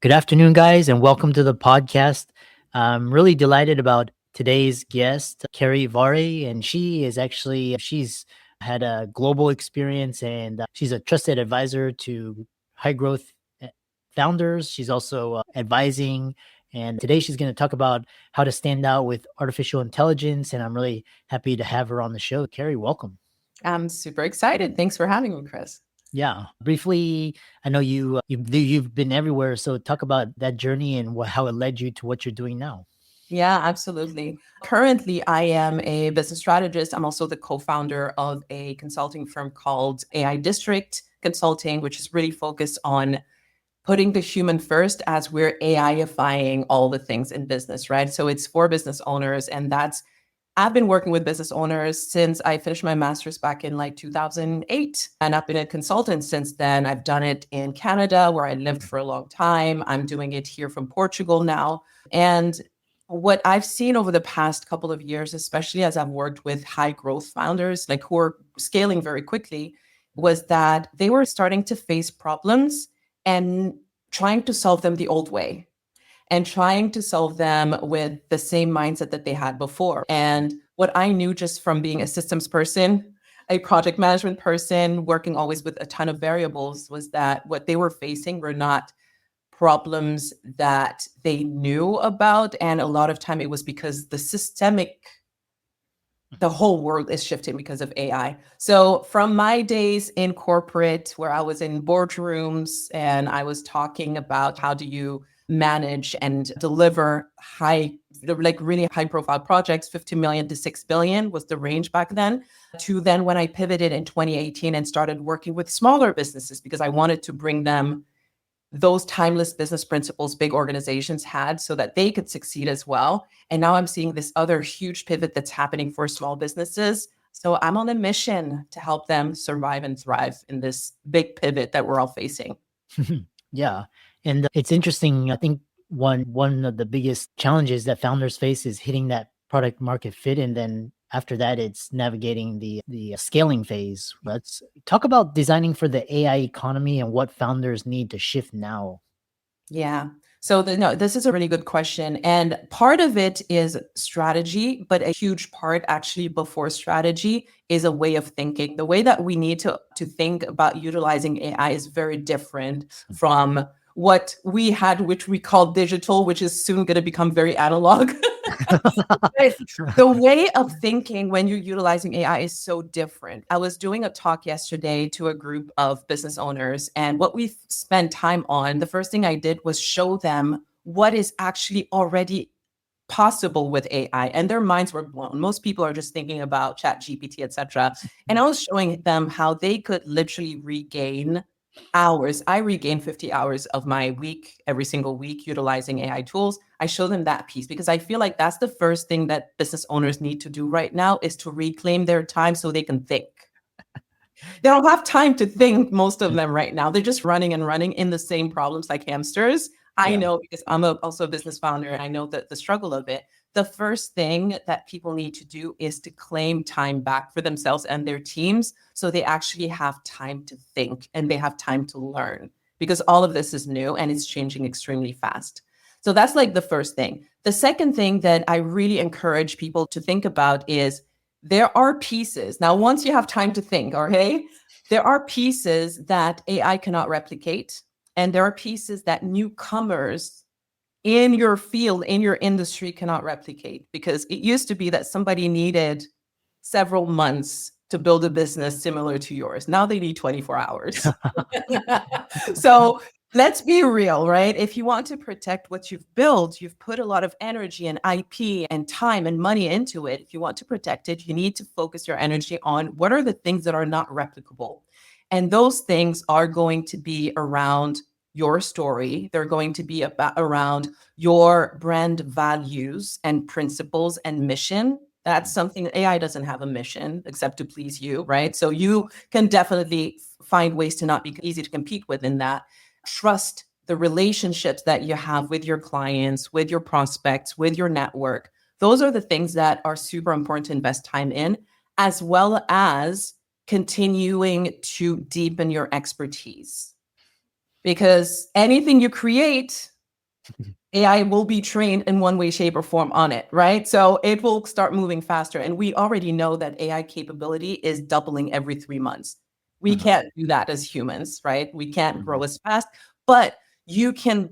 Good afternoon, guys, and welcome to the podcast. I'm really delighted about today's guest, Khairy Varre, and she's had a global experience and she's a trusted advisor to high growth founders. She's also advising, and today she's going to talk about how to stand out with artificial intelligence. And I'm really happy to have her on the show. Khairy, welcome. I'm super excited. Thanks for having me, Chris. Yeah, briefly, I know you've been everywhere, so talk about that journey and how it led you to what you're doing now. Yeah, absolutely. Currently, I am a business strategist. I'm also the co-founder of a consulting firm called AI District Consulting, which is really focused on putting the human first as we're AIifying all the things in business, right? So it's for business owners, and I've been working with business owners since I finished my master's back in like 2008. And I've been a consultant since then. I've done it in Canada, where I lived for a long time. I'm doing it here from Portugal now. And what I've seen over the past couple of years, especially as I've worked with high growth founders, like who are scaling very quickly, was that they were starting to face problems and trying to solve them the old way and trying to solve them with the same mindset that they had before. And what I knew just from being a systems person, a project management person, working always with a ton of variables, was that what they were facing were not problems that they knew about. And a lot of time it was because the whole world is shifting because of AI. So from my days in corporate, where I was in boardrooms and I was talking about how do you manage and deliver really high profile projects, 50 million to 6 billion was the range back then, to then when I pivoted in 2018 and started working with smaller businesses because I wanted to bring them those timeless business principles big organizations had so that they could succeed as well. And now I'm seeing this other huge pivot that's happening for small businesses. So I'm on a mission to help them survive and thrive in this big pivot that we're all facing. Yeah, and it's interesting. I think one of the biggest challenges that founders face is hitting that product market fit, and then after that, it's navigating the scaling phase. Let's talk about designing for the AI economy and what founders need to shift now. Yeah. So no, this is a really good question. And part of it is strategy, but a huge part actually before strategy is a way of thinking. The way that we need to think about utilizing AI is very different from what we had, which we call digital, which is soon going to become very analog. The way of thinking when you're utilizing AI is so different. I was doing a talk yesterday to a group of business owners, and what we spent time on, the first thing I did was show them what is actually already possible with AI, and their minds were blown. Most people are just thinking about Chat GPT, etc. And I was showing them how they could literally regain hours. I regain 50 hours of my week every single week utilizing AI tools. I show them that piece because I feel like that's the first thing that business owners need to do right now is to reclaim their time so they can think. They don't have time to think, most of them right now. They're just running and running in the same problems like hamsters. I know because I'm also a business founder and I know that the struggle of it. The first thing that people need to do is to claim time back for themselves and their teams so they actually have time to think and they have time to learn because all of this is new and it's changing extremely fast. So that's like the first thing. The second thing that I really encourage people to think about is there are pieces. Now, once you have time to think, okay, there are pieces that AI cannot replicate. And there are pieces that newcomers in your field, in your industry cannot replicate because it used to be that somebody needed several months to build a business similar to yours. Now they need 24 hours. So let's be real, right? If you want to protect what you've built, you've put a lot of energy and IP and time and money into it. If you want to protect it, you need to focus your energy on what are the things that are not replicable. And those things are going to be around your story. They're going to be around your brand values and principles and mission. That's something AI doesn't have a mission except to please you, right? So you can definitely find ways to not be easy to compete with in that. Trust the relationships that you have with your clients, with your prospects, with your network. Those are the things that are super important to invest time in, as well as continuing to deepen your expertise. Because anything you create AI will be trained in one way, shape, or form on it, right? So it will start moving faster. And we already know that AI capability is doubling every 3 months. We Mhm, can't do that as humans, right? We can't grow mhm. as fast, but you can,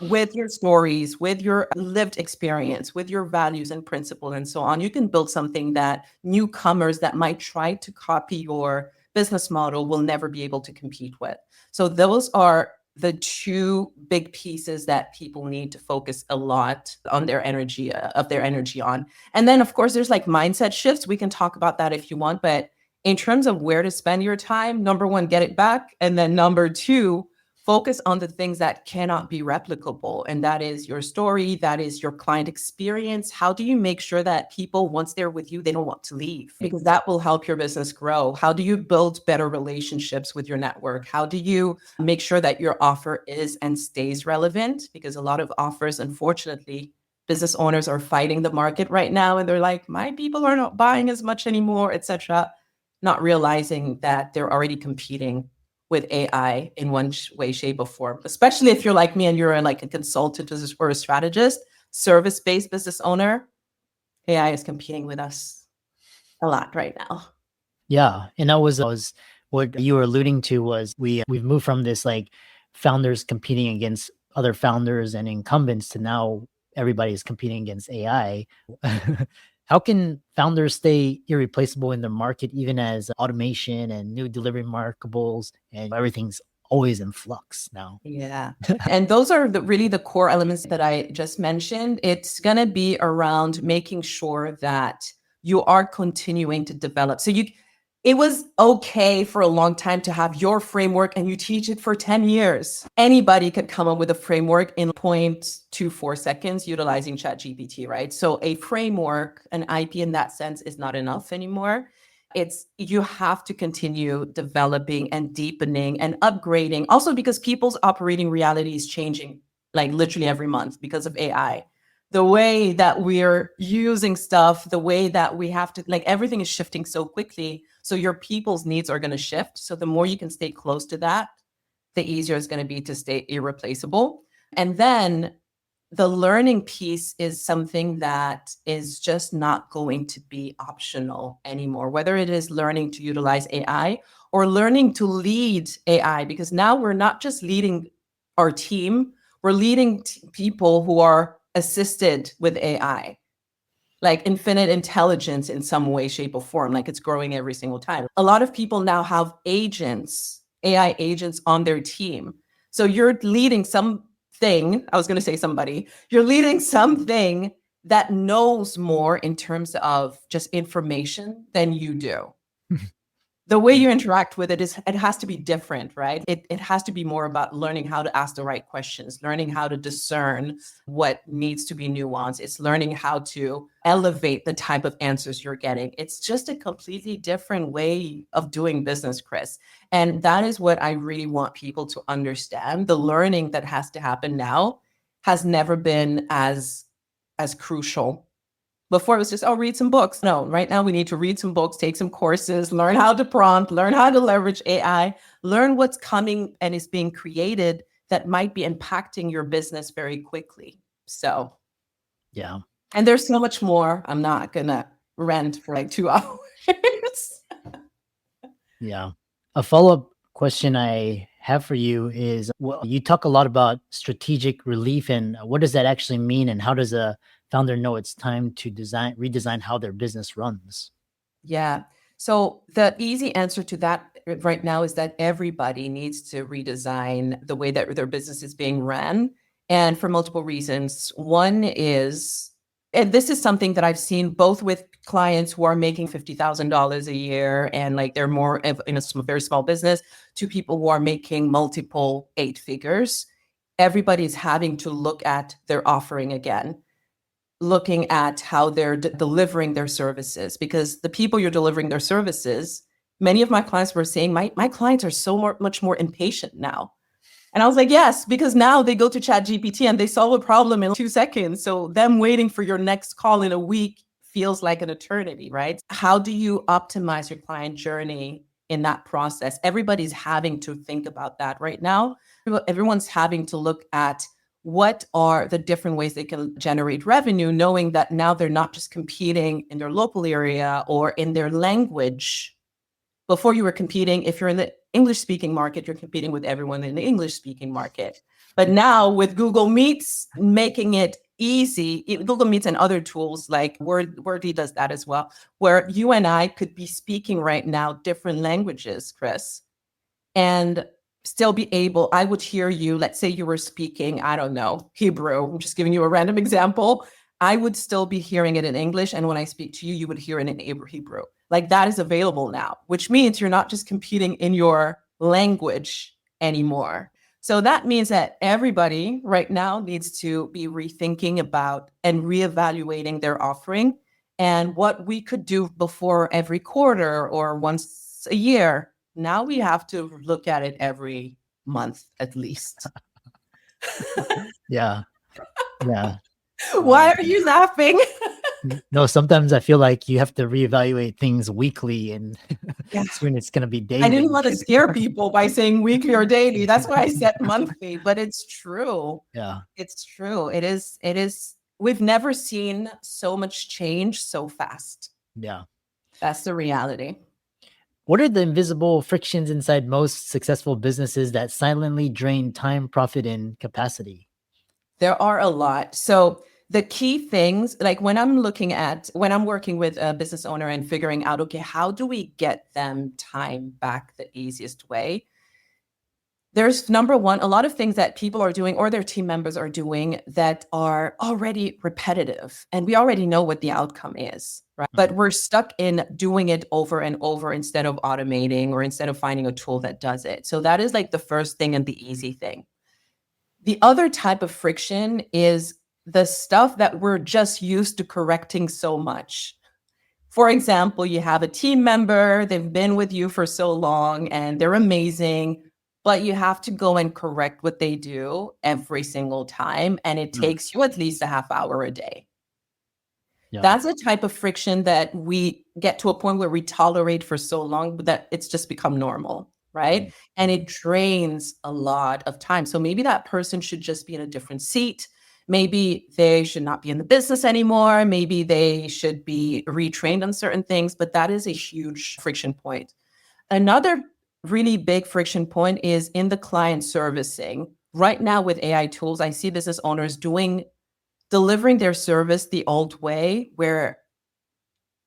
with your stories, with your lived experience, with your values and principles and so on, you can build something that newcomers that might try to copy your business model will never be able to compete with. So those are the two big pieces that people need to focus a lot on their energy of their energy on. And then of course there's like mindset shifts. We can talk about that if you want, but in terms of where to spend your time, number one, get it back, and then number two, focus on the things that cannot be replicable, and that is your story, that is your client experience. How do you make sure that people, once they're with you, they don't want to leave? Because that will help your business grow. How do you build better relationships with your network? How do you make sure that your offer is and stays relevant? Because a lot of offers, unfortunately, business owners are fighting the market right now, and they're like, my people are not buying as much anymore, etc., not realizing that they're already competing with AI in one way, shape, or form. Especially if you're like me and you're like a consultant or a strategist, service-based business owner, AI is competing with us a lot right now. Yeah, and that was what you were alluding to was we've moved from this, like, founders competing against other founders and incumbents to now everybody is competing against AI. How can founders stay irreplaceable in the market even as automation and new delivery markables and everything's always in flux now? Yeah. And those are really the core elements that I just mentioned. It's going to be around making sure that you are continuing to develop. It was okay for a long time to have your framework and you teach it for 10 years. Anybody could come up with a framework in 0.24 seconds utilizing ChatGPT, right? So a framework, an IP in that sense is not enough anymore. It's you have to continue developing and deepening and upgrading, also because people's operating reality is changing like literally every month because of AI. The way that we're using stuff, the way that we have to, like, everything is shifting so quickly, so your people's needs are going to shift. So the more you can stay close to that, the easier it's going to be to stay irreplaceable. And then the learning piece is something that is just not going to be optional anymore, whether it is learning to utilize AI or learning to lead AI, because now we're not just leading our team, we're leading people who are assisted with AI, like infinite intelligence in some way, shape, or form. Like, it's growing every single time. A lot of people now have agents, AI agents on their team. So you're leading something, I was going to say somebody, you're leading something that knows more in terms of just information than you do. The way you interact with it is, it has to be different, right? It has to be more about learning how to ask the right questions, learning how to discern what needs to be nuanced. It's learning how to elevate the type of answers you're getting. It's just a completely different way of doing business, Chris. And that is what I really want people to understand. The learning that has to happen now has never been as crucial. Before it was just, oh, read some books. No, right now we need to read some books, take some courses, learn how to prompt, learn how to leverage AI, learn what's coming and is being created that might be impacting your business very quickly. So, Yeah. and there's so much more. I'm not going to rant for like 2 hours. Yeah. A follow-up question I have for you is, well, you talk a lot about strategic relief, and what does that actually mean? And how does a founder know it's time to redesign how their business runs? Yeah. So the easy answer to that right now is that everybody needs to redesign the way that their business is being ran. And for multiple reasons. One is, and this is something that I've seen both with clients who are making $50,000 a year and like they're more in a very small business, to people who are making multiple eight figures. Everybody's having to look at their offering again, looking at how they're delivering their services, because the people you're delivering their services, many of my clients were saying, my clients are so much more impatient now. And I was like, yes, because now they go to ChatGPT and they solve a problem in 2 seconds. So them waiting for your next call in a week feels like an eternity, right? How do you optimize your client journey in that process? Everybody's having to think about that right now. Everyone's having to look at what are the different ways they can generate revenue, knowing that now they're not just competing in their local area or in their language. Before you were competing, if you're in the English speaking market, you're competing with everyone in the English speaking market. But now with Google Meets making it easy, Google Meets and other tools like Wordly does that as well, where you and I could be speaking right now different languages, Chris, and still be able, I would hear you, let's say you were speaking, I don't know, Hebrew, I'm just giving you a random example. I would still be hearing it in English. And when I speak to you, you would hear it in Hebrew. Like that is available now, which means you're not just competing in your language anymore. So that means that everybody right now needs to be rethinking about and reevaluating their offering and what we could do before every quarter or once a year. Now we have to look at it every month at least. Yeah. Yeah. Why are you laughing? No, sometimes I feel like you have to reevaluate things weekly, and Yeah. soon it's going to be I daily. didn't want to scare people by saying weekly or daily. That's why I said monthly, but it's true. Yeah. It's true. It is. We've never seen so much change so fast. Yeah. That's the reality. What are the invisible frictions inside most successful businesses that silently drain time, profit, and capacity? There are a lot. So the key things, like when I'm working with a business owner and figuring out, okay, how do we get them time back the easiest way? There's number one, a lot of things that people are doing or their team members are doing that are already repetitive. And we already know what the outcome is, right? But we're stuck in doing it over and over instead of automating or instead of finding a tool that does it. So that is like the first thing and the easy thing. The other type of friction is the stuff that we're just used to correcting so much. For example, you have a team member, they've been with you for so long and they're amazing, but you have to go and correct what they do every single time. And it takes you at least a half hour a day. Yeah. That's a type of friction that we get to a point where we tolerate for so long that it's just become normal, right? And it drains a lot of time. So maybe that person should just be in a different seat. Maybe they should not be in the business anymore. Maybe they should be retrained on certain things, but that is a huge friction point. Another really big friction point is in the client servicing. Right now with AI tools, I see business owners delivering their service the old way where,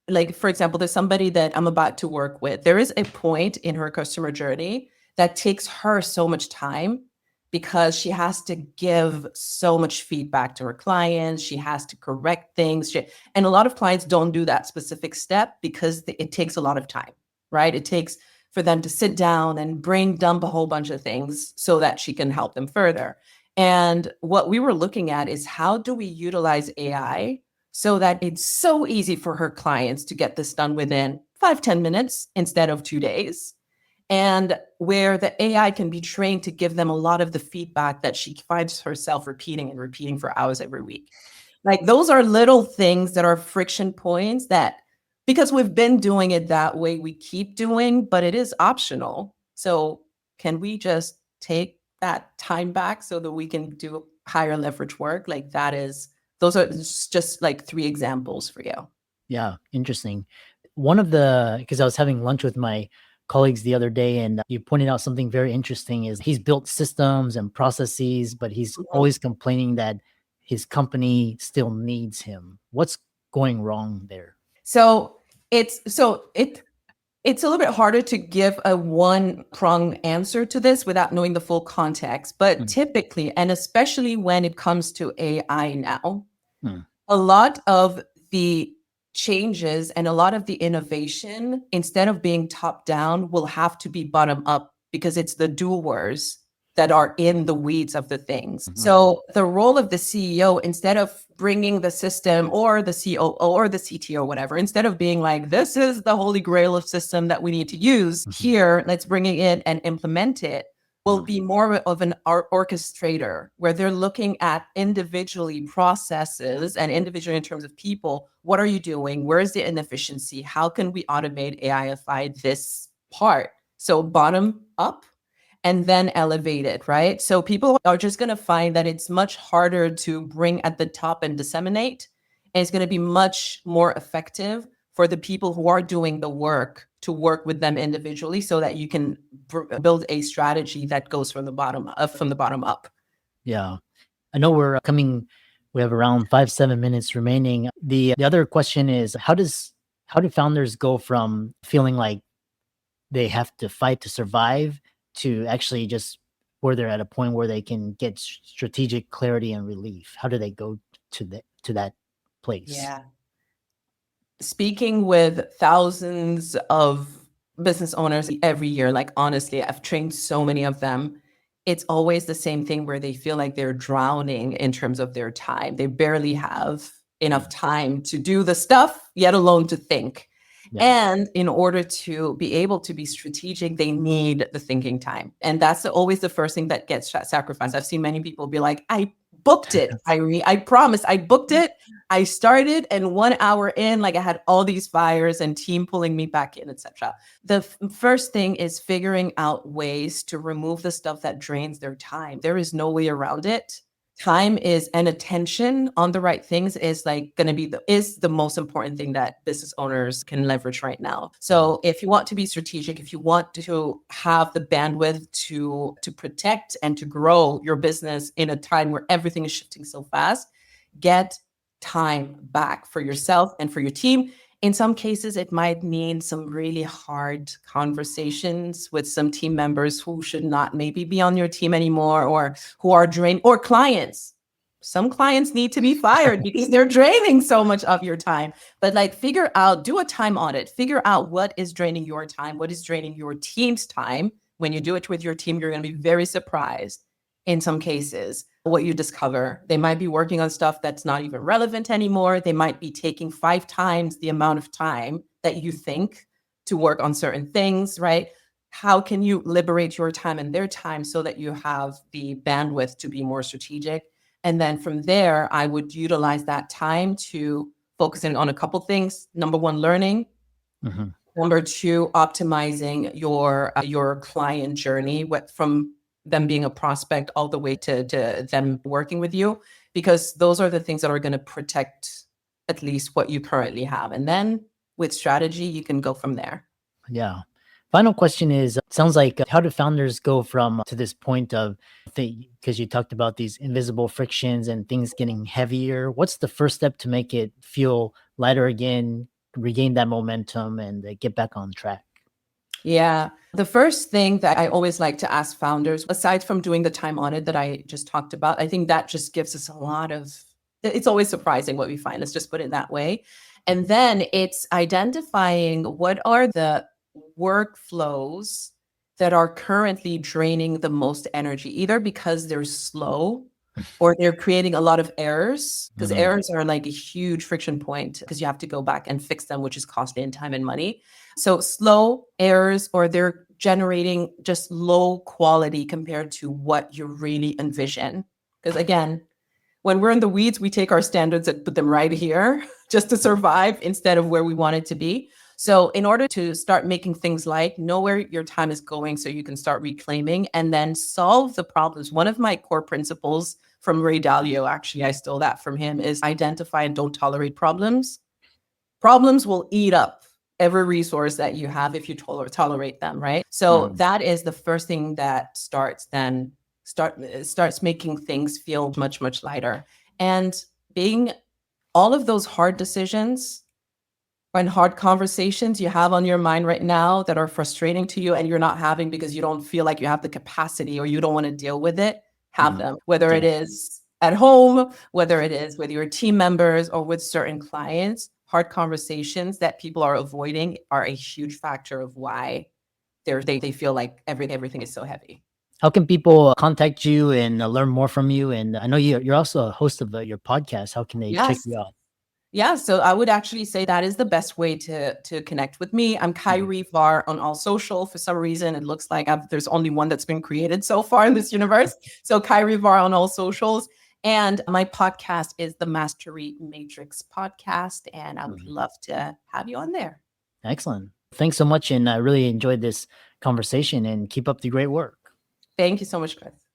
like, for example, there's somebody that I'm about to work with. There is a point in her customer journey that takes her so much time because she has to give so much feedback to her clients. She has to correct things. And a lot of clients don't do that specific step because it takes a lot of time, right? It takes for them to sit down and brain dump a whole bunch of things so that she can help them further. And what we were looking at is how do we utilize AI so that it's so easy for her clients to get this done within 5-10 minutes instead of 2 days. And where the AI can be trained to give them a lot of the feedback that she finds herself repeating and repeating for hours every week. Like those are little things that are friction points that, because we've been doing it that way, we keep doing, but it is optional. So can we just take that time back so that we can do higher leverage work? Like those are just like 3 examples for you. Yeah. Interesting. Because I was having lunch with my colleagues the other day, and you pointed out something very interesting is he's built systems and processes, but he's always complaining that his company still needs him. What's going wrong there? So it's a little bit harder to give a one-prong answer to this without knowing the full context. But typically, and especially when it comes to AI now, a lot of the changes and a lot of the innovation, instead of being top down, will have to be bottom up because it's the doers that are in the weeds of the things. So the role of the CEO, instead of bringing the system or the COO or the CTO, whatever, instead of being like, this is the holy grail of system that we need to use here, let's bring it in and implement it, will be more of an orchestrator where they're looking at individually processes and individually in terms of people. What are you doing? Where is the inefficiency? How can we automate AIify this part? So bottom up. and then elevate it, right? So people are just going to find that it's much harder to bring at the top and disseminate. And it's going to be much more effective for the people who are doing the work to work with them individually so that you can build a strategy that goes from the bottom up. Yeah. I know we have around 5, 7 minutes remaining. The other question is how do founders go from feeling like they have to fight to survive to actually just where they're at a point where they can get strategic clarity and relief? How do they go to that place? Yeah. Speaking with thousands of business owners every year, like honestly, I've trained so many of them. It's always the same thing where they feel like they're drowning in terms of their time. They barely have enough time to do the stuff, yet alone to think. Yeah. And in order to be able to be strategic, they need the thinking time. And that's always the first thing that gets sacrificed. I've seen many people be like, I booked it, Irene. I promise I booked it. I started, and 1 hour in, like I had all these fires and team pulling me back in, etc. The first thing is figuring out ways to remove the stuff that drains their time. There is no way around it. Time is and attention on the right things is like going to be the most important thing that business owners can leverage right now. So if you want to be strategic, if you want to have the bandwidth to protect and to grow your business in a time where everything is shifting so fast, get time back for yourself and for your team. In some cases, it might mean some really hard conversations with some team members who should not maybe be on your team anymore, or who are drained, or clients. Some clients need to be fired because they're draining so much of your time. But like do a time audit, figure out what is draining your time, what is draining your team's time. When you do it with your team, you're going to be very surprised in some cases what you discover. They might be working on stuff that's not even relevant anymore. They might be taking 5 times the amount of time that you think to work on certain things, right? How can you liberate your time and their time so that you have the bandwidth to be more strategic? And then from there, I would utilize that time to focusing on a couple things. Number one, learning. Mhm. Number two, optimizing your client journey, from them being a prospect all the way to them working with you, because those are the things that are going to protect at least what you currently have. And then with strategy, you can go from there. Yeah. Final question is, sounds like how do founders go from to this point of because you talked about these invisible frictions and things getting heavier. What's the first step to make it feel lighter again, regain that momentum and get back on track? Yeah. The first thing that I always like to ask founders, aside from doing the time audit that I just talked about, I think that just gives us a lot of, it's always surprising what we find. Let's just put it that way. And then it's identifying what are the workflows that are currently draining the most energy, either because they're slow or they're creating a lot of errors, because Mhm. errors are like a huge friction point because you have to go back and fix them, which is costly in time and money. So slow errors, or they're generating just low quality compared to what you really envision. Because again, when we're in the weeds, we take our standards and put them right here just to survive instead of where we want it to be. So in order to start making things light, know where your time is going so you can start reclaiming and then solve the problems. One of my core principles from Ray Dalio, actually, I stole that from him, is identify and don't tolerate problems. Problems will eat up every resource that you have if you tolerate them, right? So Mhm. that is the first thing that starts making things feel much, much lighter. And being all of those hard decisions and hard conversations you have on your mind right now that are frustrating to you and you're not having because you don't feel like you have the capacity or you don't want to deal with it, have Mhm. them, whether Yeah. it is at home, whether it is with your team members or with certain clients. Hard conversations that people are avoiding are a huge factor of why they feel like everything is so heavy. How can people contact you and learn more from you? And I know you're also a host of your podcast. How can they check Yes. you out? Yeah, so I would actually say that is the best way to connect with me. I'm Mhm. Khairy Varre on all social. For some reason, it looks like there's only one that's been created so far in this universe. So Khairy Varre on all socials. And my podcast is the Mastery Matrix podcast, and I would Mhm. love to have you on there. Excellent. Thanks so much. And I really enjoyed this conversation and keep up the great work. Thank you so much, Chris.